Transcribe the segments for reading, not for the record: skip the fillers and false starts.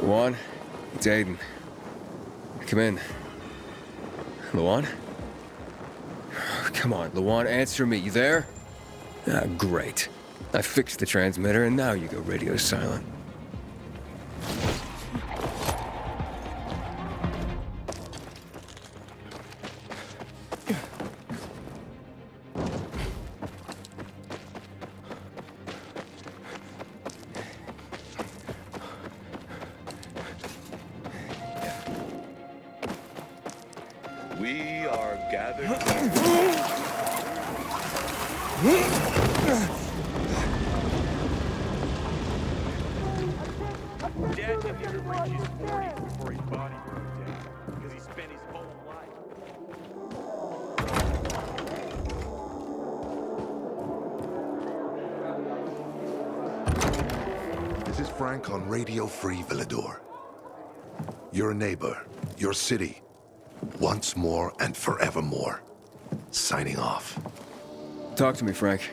Luan, it's Aiden. Come in. Luan? Come on, Luan, answer me. You there? Ah, great. I fixed the transmitter, and now you go radio silent. We are gathered. Dad didn't even reach his 40s before his body broke down because he spent his whole life. This is Frank on Radio Free Villador. Your neighbor, your city, once more and forevermore. Signing off. Talk to me, Frank.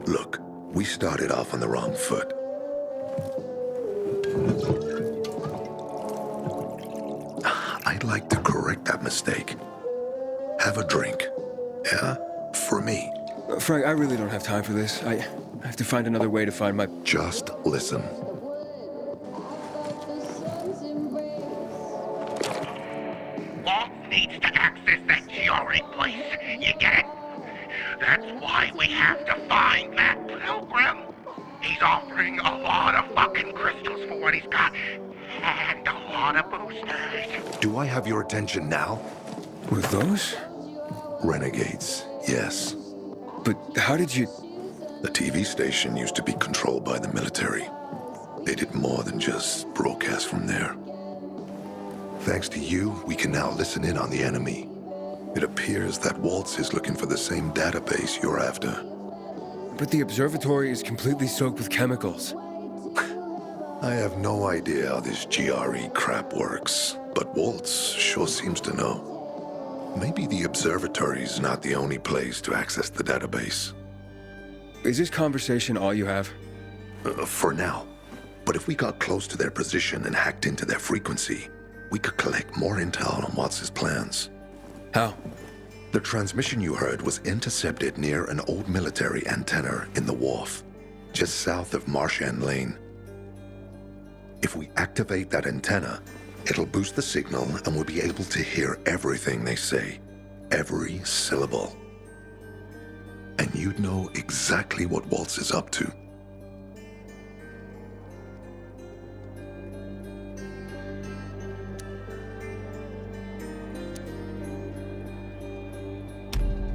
Look, we started off on the wrong foot. I'd like to correct that mistake. Have a drink. Yeah? For me. Frank, I really don't have time for this. I have to find another way to find my... Just listen. Walt needs to access that GRE place. You get it? That's why we have to find that pilgrim. He's offering a lot of fucking crystals for what he's got. And a lot of boosters. Do I have your attention now? With those? Renegades, yes. But how did you... The TV station used to be controlled by the military. They did more than just broadcast from there. Thanks to you, we can now listen in on the enemy. It appears that Waltz is looking for the same database you're after. But the observatory is completely soaked with chemicals. I have no idea how this GRE crap works, but Waltz sure seems to know. Maybe the observatory's not the only place to access the database. Is this conversation all you have? For now. But if we got close to their position and hacked into their frequency, we could collect more intel on Watts' plans. How? The transmission you heard was intercepted near an old military antenna in the wharf, just south of Marchand Lane. If we activate that antenna, it'll boost the signal and we'll be able to hear everything they say, every syllable. And you'd know exactly what Waltz is up to.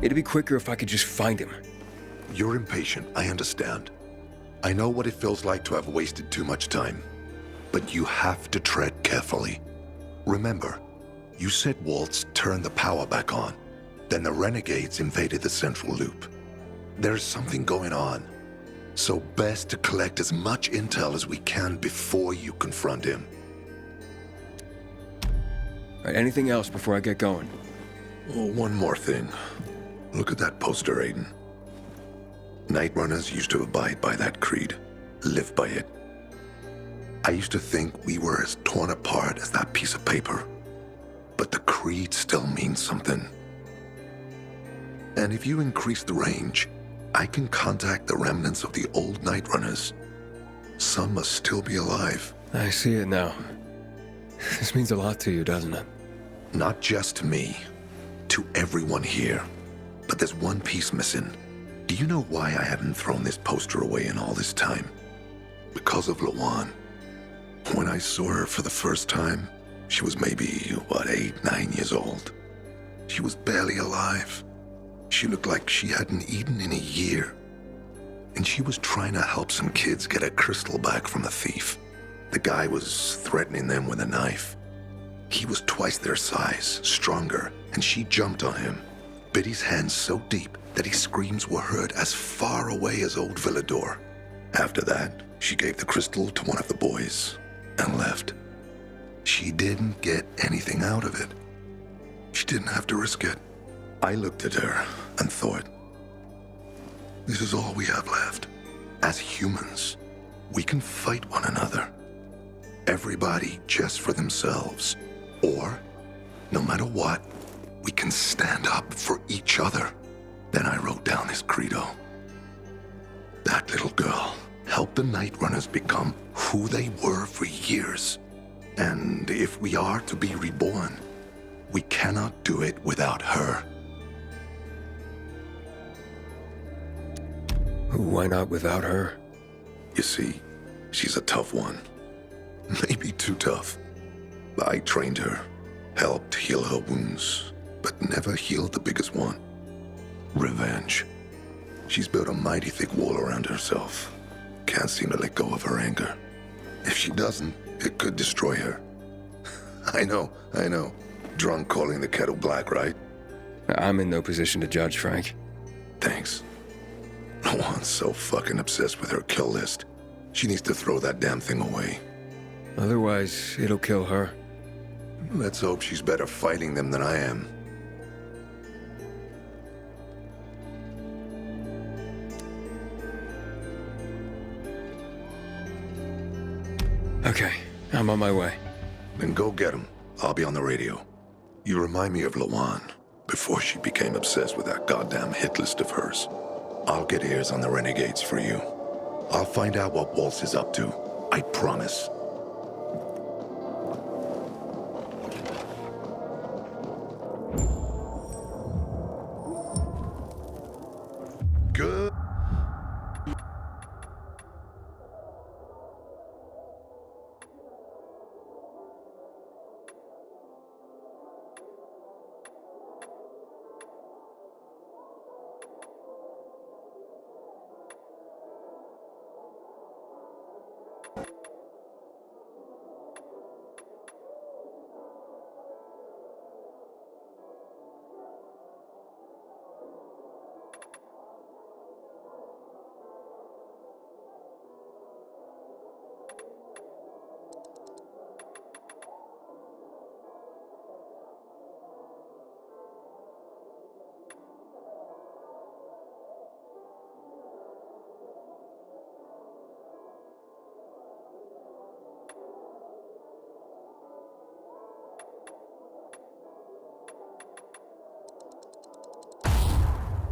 It'd be quicker if I could just find him. You're impatient, I understand. I know what it feels like to have wasted too much time. But you have to tread carefully. Remember, you said Waltz turned the power back on. Then the renegades invaded the central loop. There's something going on. So best to collect as much intel as we can before you confront him. All right, anything else before I get going? Oh, one more thing. Look at that poster, Aiden. Night Runners used to abide by that creed, live by it. I used to think we were as torn apart as that piece of paper. But the creed still means something. And if you increase the range, I can contact the remnants of the old Night Runners. Some must still be alive. I see it now. This means a lot to you, doesn't it? Not just to me, to everyone here. But there's one piece missing. Do you know why I haven't thrown this poster away in all this time? Because of Luan. When I saw her for the first time, she was maybe, 8, 9 years old. She was barely alive. She looked like she hadn't eaten in a year. And she was trying to help some kids get a crystal back from a thief. The guy was threatening them with a knife. He was twice their size, stronger, and she jumped on him, bit his hand so deep that his screams were heard as far away as old Villador. After that, she gave the crystal to one of the boys and left. She didn't get anything out of it. She didn't have to risk it. I looked at her and thought, This is all we have left. As humans, we can fight one another. Everybody just for themselves. Or, no matter what, we can stand up for each other. Then I wrote down this credo. That little girl helped the Night Runners become who they were for years. And if we are to be reborn, we cannot do it without her. Why not without her? You see, she's a tough one. Maybe too tough. I trained her, helped heal her wounds, but never healed the biggest one. Revenge. She's built a mighty thick wall around herself. Can't seem to let go of her anger. If she doesn't, it could destroy her. I know. Drunk calling the kettle black, right? I'm in no position to judge, Frank. Thanks. Lawan's so fucking obsessed with her kill list. She needs to throw that damn thing away. Otherwise, it'll kill her. Let's hope she's better fighting them than I am. Okay, I'm on my way. Then go get him. I'll be on the radio. You remind me of Lawan, before she became obsessed with that goddamn hit list of hers. I'll get ears on the renegades for you. I'll find out what Waltz is up to. I promise. Good.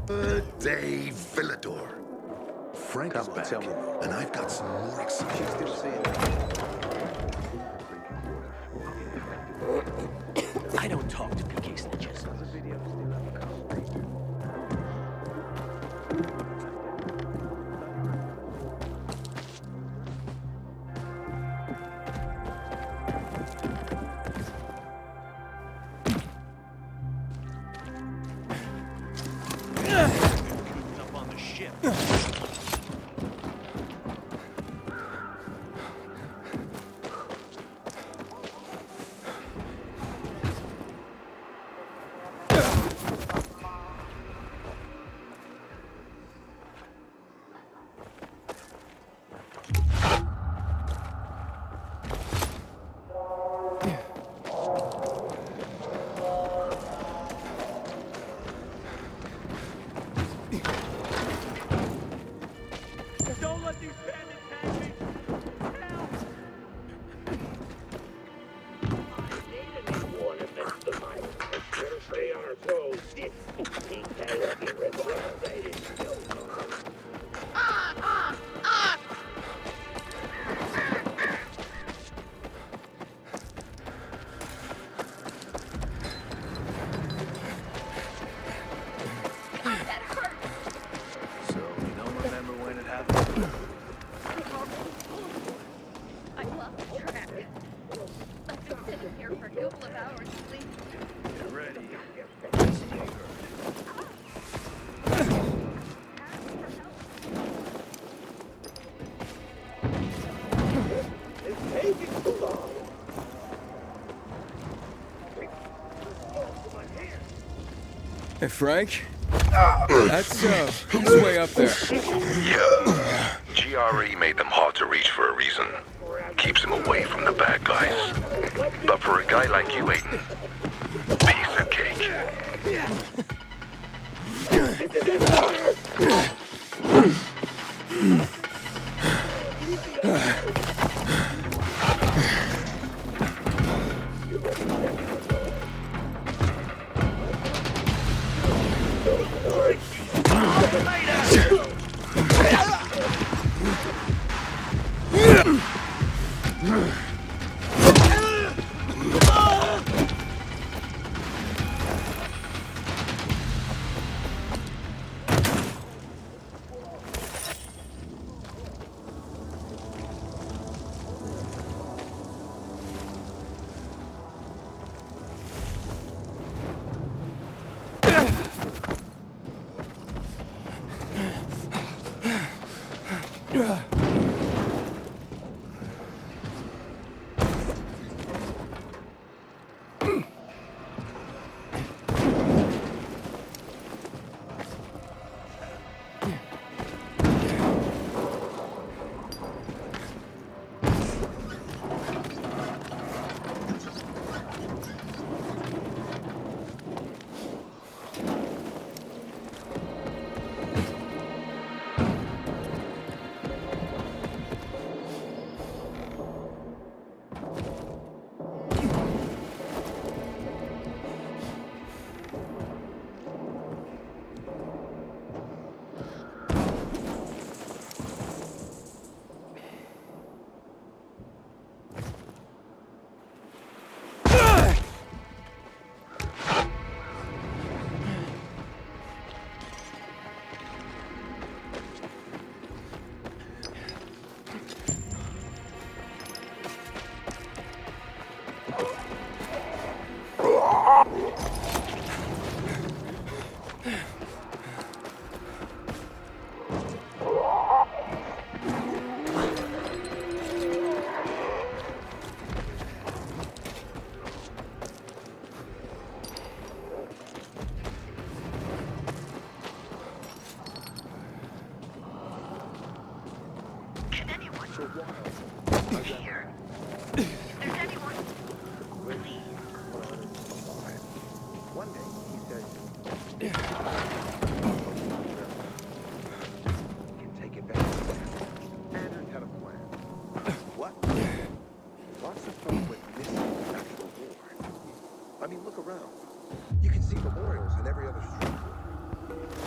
Good day, Villador. Frank is back, and I've got some more exciting I don't talk to PK snitches. Up on the ship. Don't let these bandits have me! Help! So, you don't remember when it happened? I lost track. I've been sitting here for a couple of hours sleep. Get ready. Hey, Frank? That's way up there. Yeah. GRE made them hard to reach for a reason. Keeps them away from the bad guys. But for a guy like you, Aiden, piece of cake. Can anyone here? If there's anyone, please. One day, he said, can take it back. And had a plan. What? Lots of folk went missing after the war. I mean, look around. You can see memorials in every other street.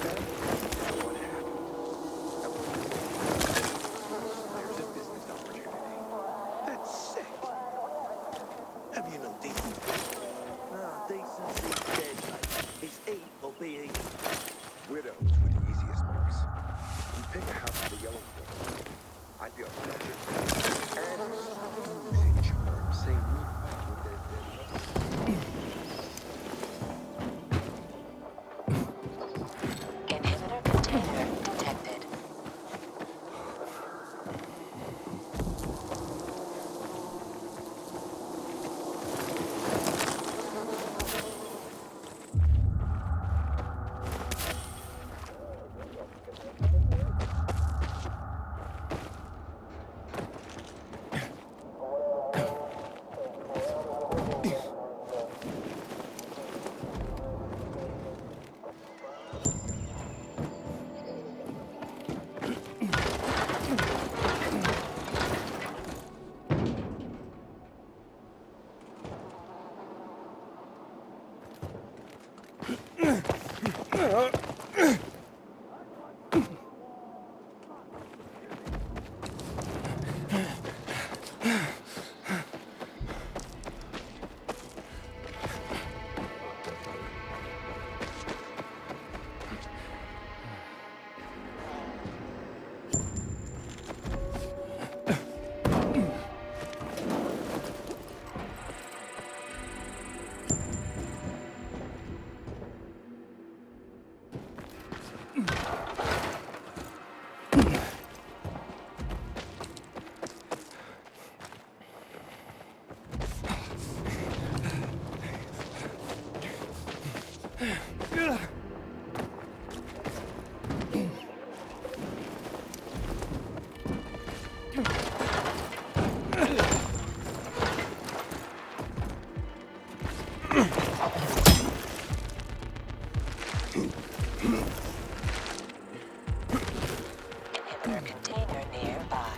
Then, what happened? There's a business opportunity. That's sick. Have you no decency? No, decency's dead, mate. It's eat or be eaten. Widows were the easiest marks. You pick a house with a yellow floor. I'd be on the budget. And using charm, same root with their Inhibitor container detected. Inhibitor container nearby.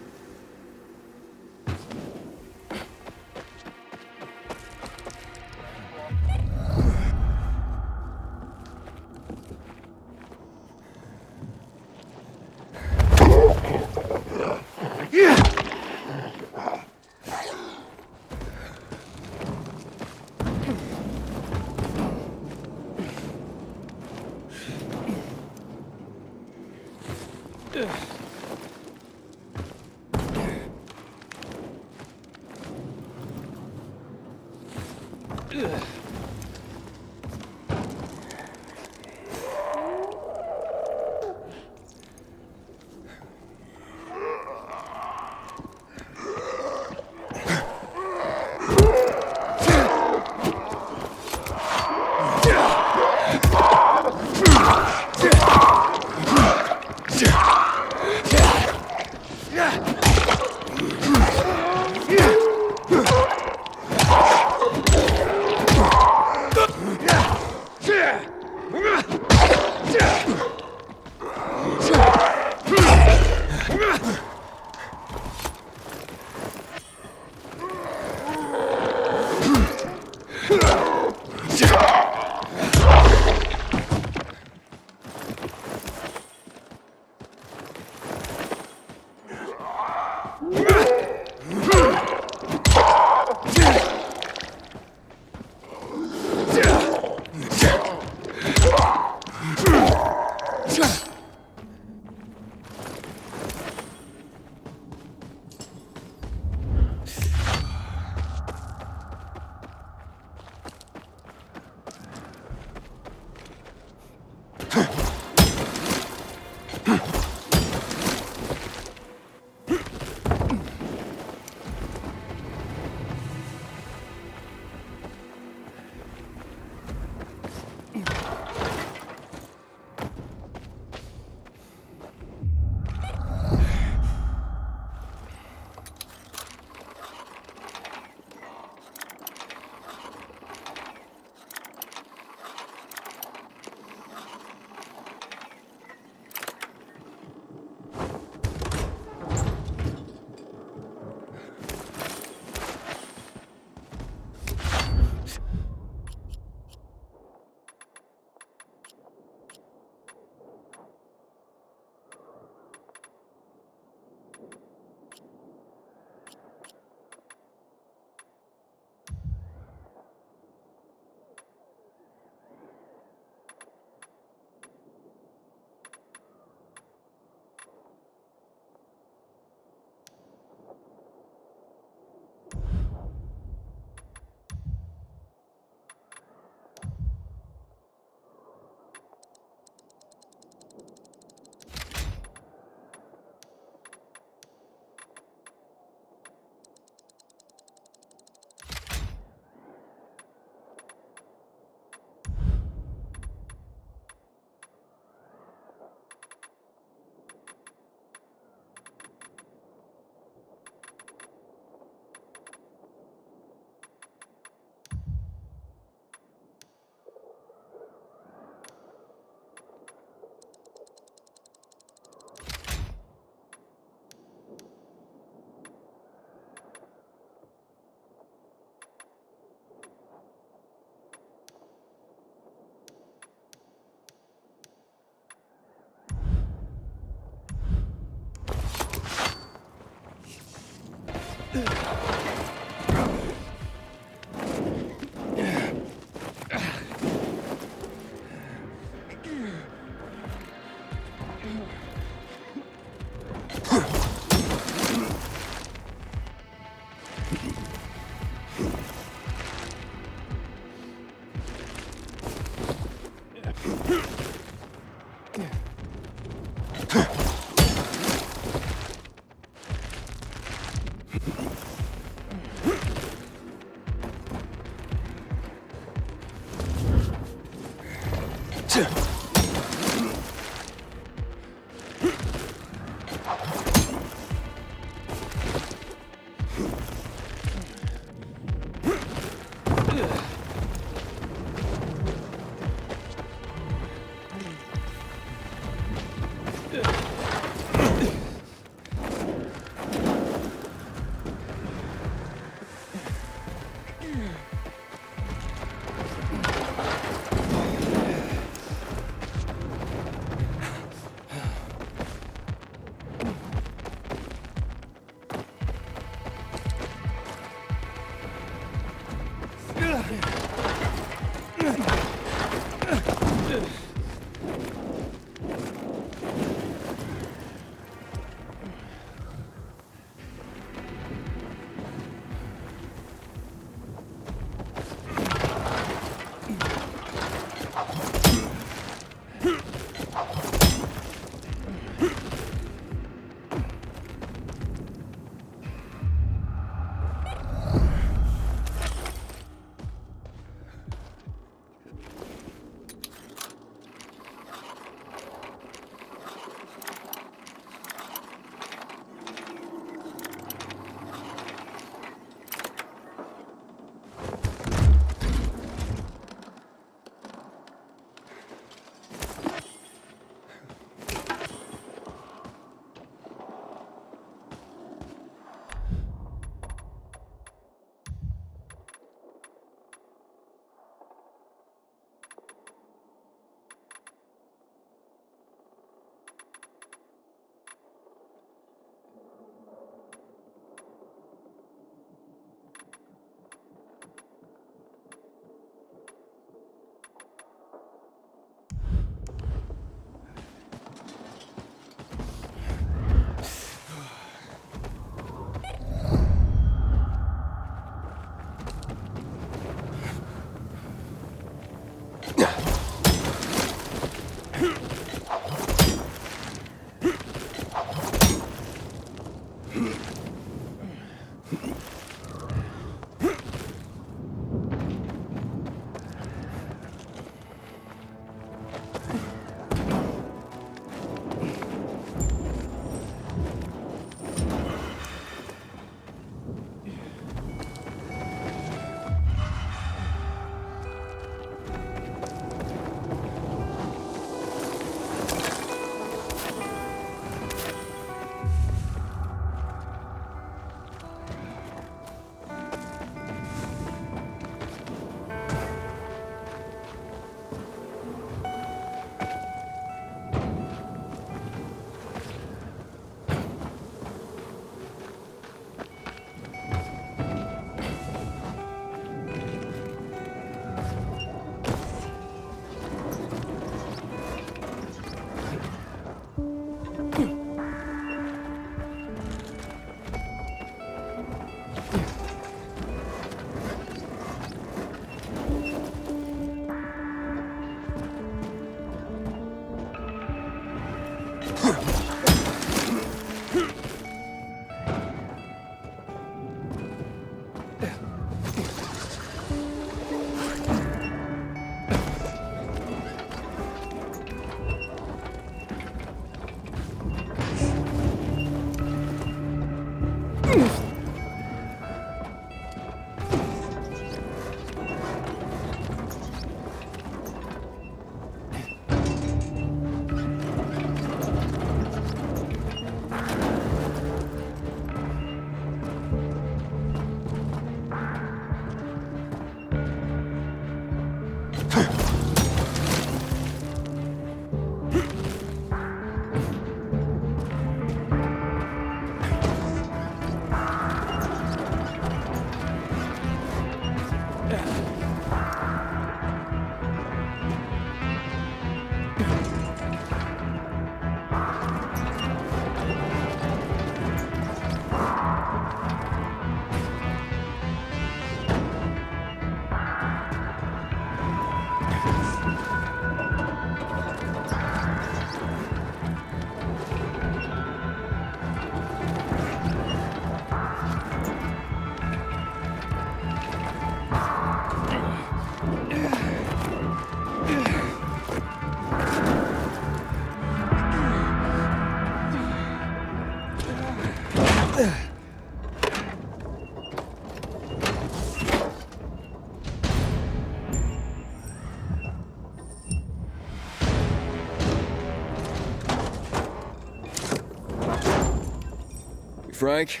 Frank,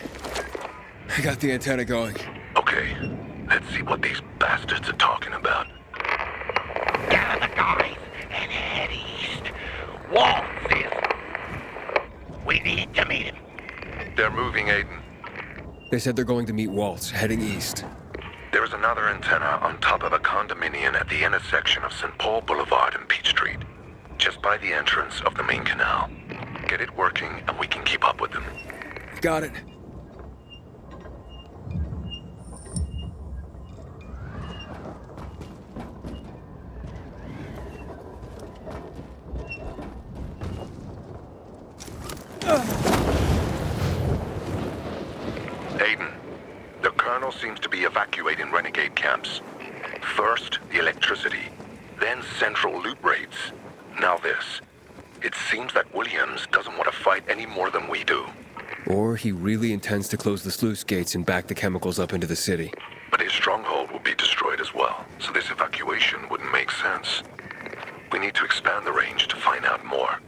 I got the antenna going. Okay, let's see what these bastards are talking about. Gather the guys and head east. Waltz is... We need to meet him. They're moving, Aiden. They said they're going to meet Waltz, heading east. There is another antenna on top of a condominium at the intersection of St. Paul Boulevard and Peach Street, just by the entrance of the main canal. Get it working and we can keep up with them. Got it. Aiden, the Colonel seems to be evacuating renegade camps. First, the electricity, then central loot raids. Now this. It seems that Williams doesn't want to fight any more than we do. Or he really intends to close the sluice gates and back the chemicals up into the city. But his stronghold will be destroyed as well, so this evacuation wouldn't make sense. We need to expand the range to find out more.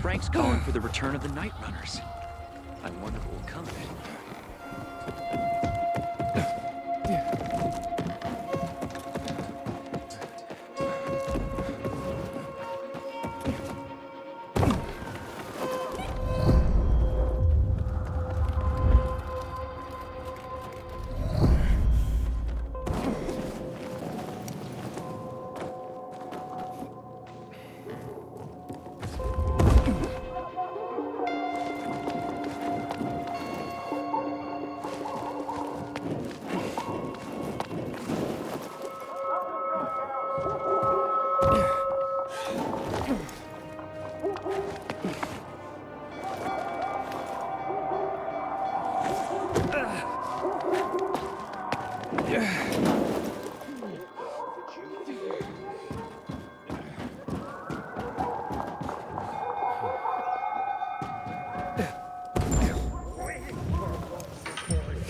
Frank's calling for the return of the Night Runners. I wonder what will come of it.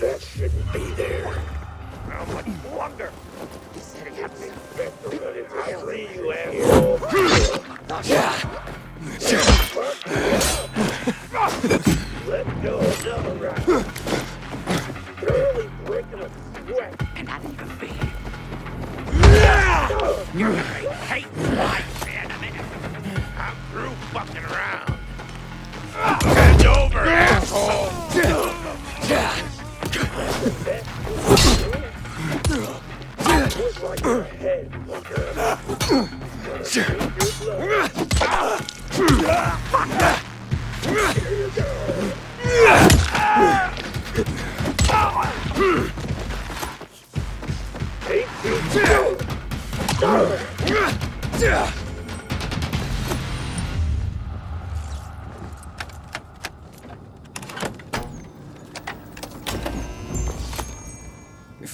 That shouldn't be there. How much longer? He said he had to I'll see you, asshole. fucking around. Bend over, asshole!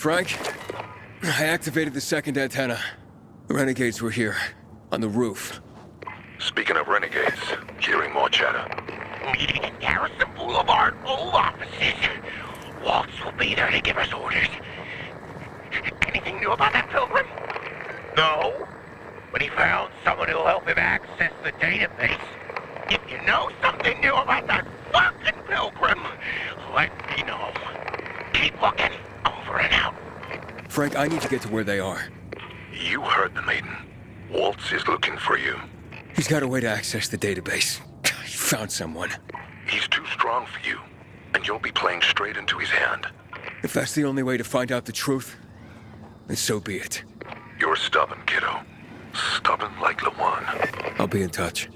Frank, I activated the second antenna. Renegades were here, on the roof. Speaking of renegades, hearing more chatter. Meeting in Garrison Boulevard, old offices. Waltz will be there to give us orders. Anything new about that pilgrim? No, but he found someone who'll help him access the database. If you know something new about that fucking pilgrim, let me know. Keep looking. Over and out. Frank, I need to get to where they are. You heard the maiden. Waltz is looking for you. He's got a way to access the database. He found someone. He's too strong for you, and you'll be playing straight into his hand. If that's the only way to find out the truth, then so be it. You're stubborn, kiddo. Stubborn like Lawan. I'll be in touch.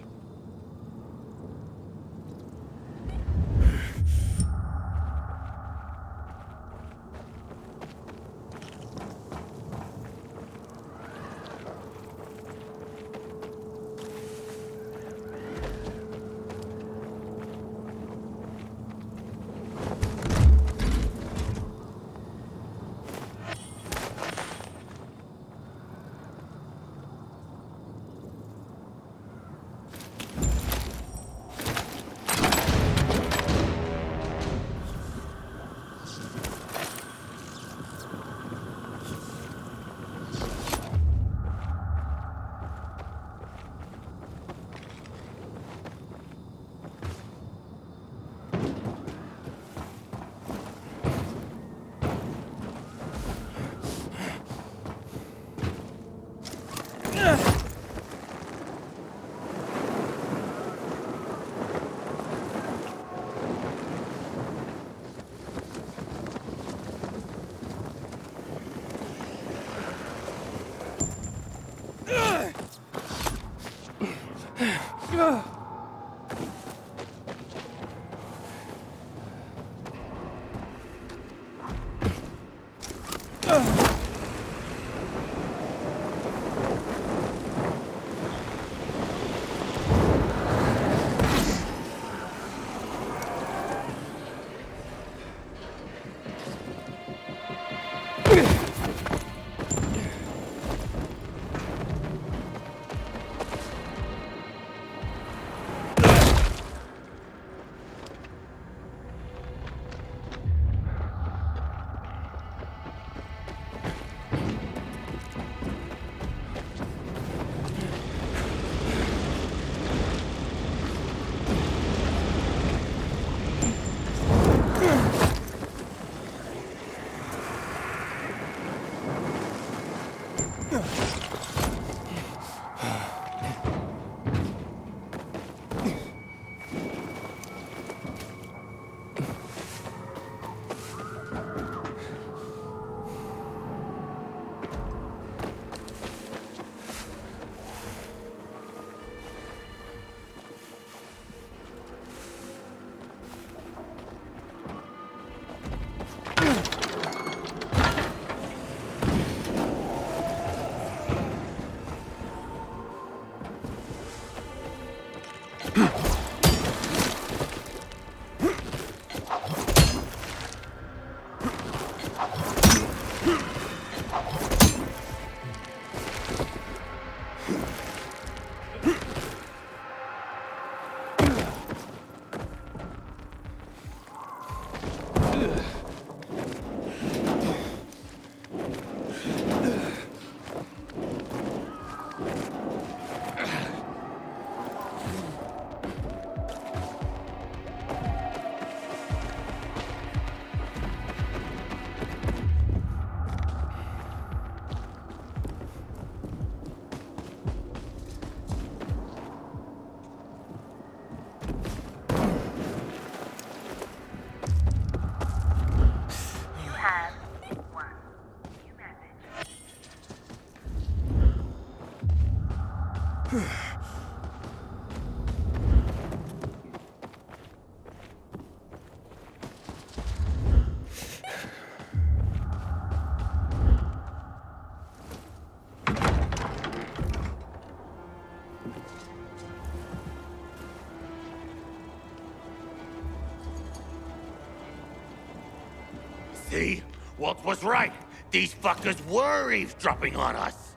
See? Walt was right. These fuckers were eavesdropping on us.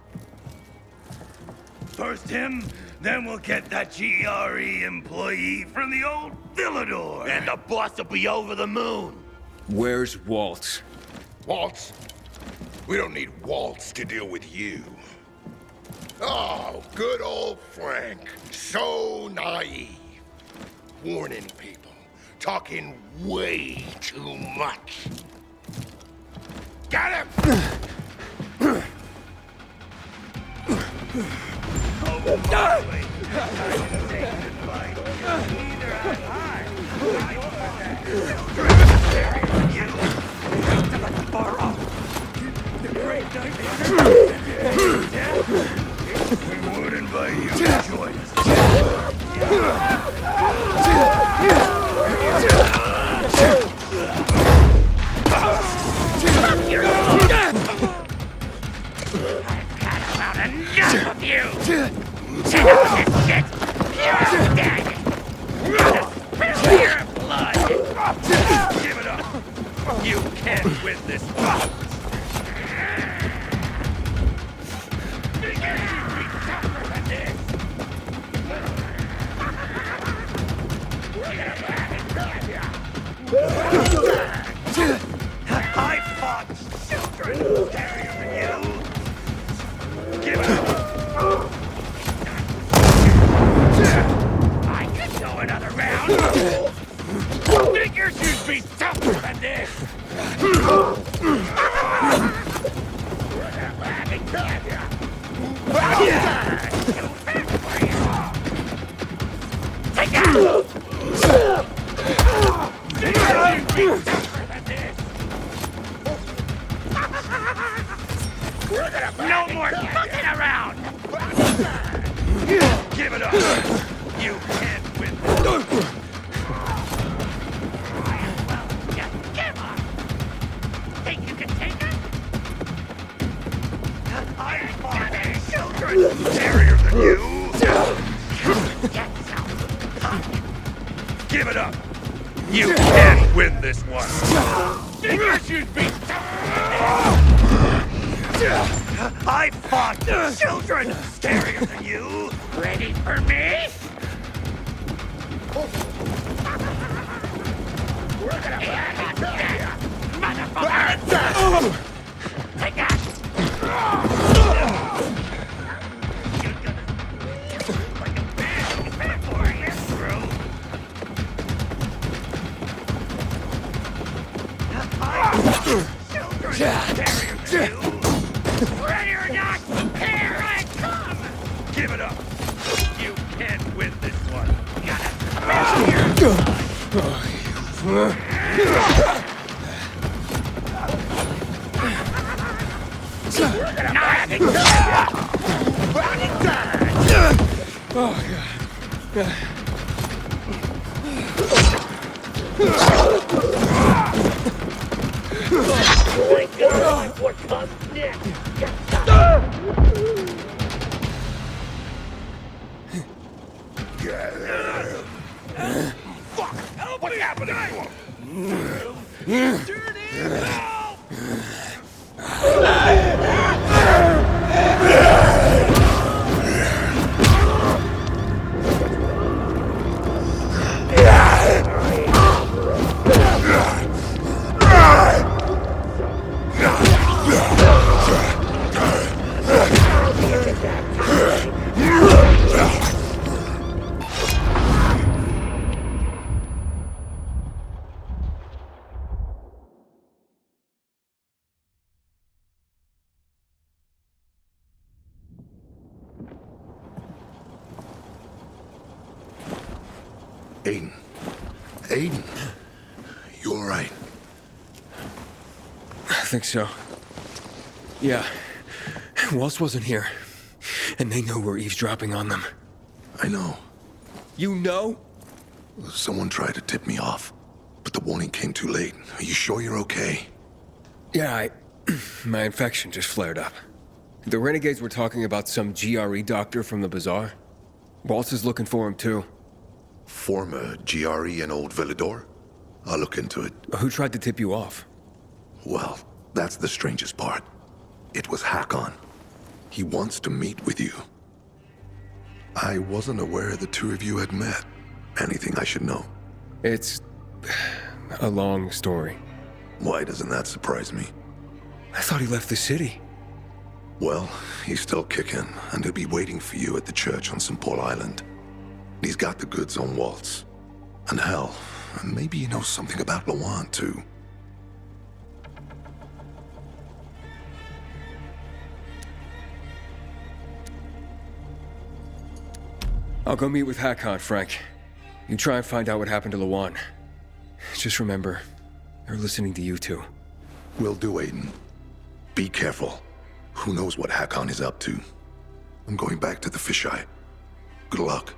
First him, then we'll get that GRE employee from the old Villador. And the boss will be over the moon. Where's Walt? Waltz? We don't need Waltz to deal with you. Oh, good old Frank. So naive. Warning people. Talking way too much. Got him! We would invite you to join us. About enough of you! Take up this shit! You're dead! Spill your blood! Give it up! You can't win this fight! I fought children scarier than you! Give it up! I could go another round! Figures you'd be tougher than this! Take out! Figures you'd be tougher than this! No more fucking around! Give it up! You can't win this! Just give up! Think you can take it? I fought children scarier than you! Get some! Give it up! You can't win this one! Figures you'd be I fought children scarier than you! Ready for me? Motherfucker! Take that! You're gonna like a bad boy, yes, bro. Children scarier than you! Ready or not, here I come! Give it up! You can't win this one! What comes next? Fuck! What's happening to him? Turn in! Help! Aiden. Aiden. You all right? I think so. Yeah. Waltz wasn't here. And they know we're eavesdropping on them. I know. You know? Someone tried to tip me off, but the warning came too late. Are you sure you're okay? Yeah, my infection just flared up. The renegades were talking about some GRE doctor from the bazaar. Waltz is looking for him, too. Former GRE in Old Villador? I'll look into it. Who tried to tip you off? Well, that's the strangest part. It was Hakon. He wants to meet with you. I wasn't aware the two of you had met. Anything I should know? It's a long story. Why doesn't that surprise me? I thought he left the city. Well, he's still kicking, and he'll be waiting for you at the church on St. Paul Island. He's got the goods on Waltz. And hell, maybe he knows something about Lawan, too. I'll go meet with Hakon, Frank. You try and find out what happened to Lawan. Just remember, they're listening to you too. Will do, Aiden. Be careful. Who knows what Hakon is up to? I'm going back to the fisheye. Good luck.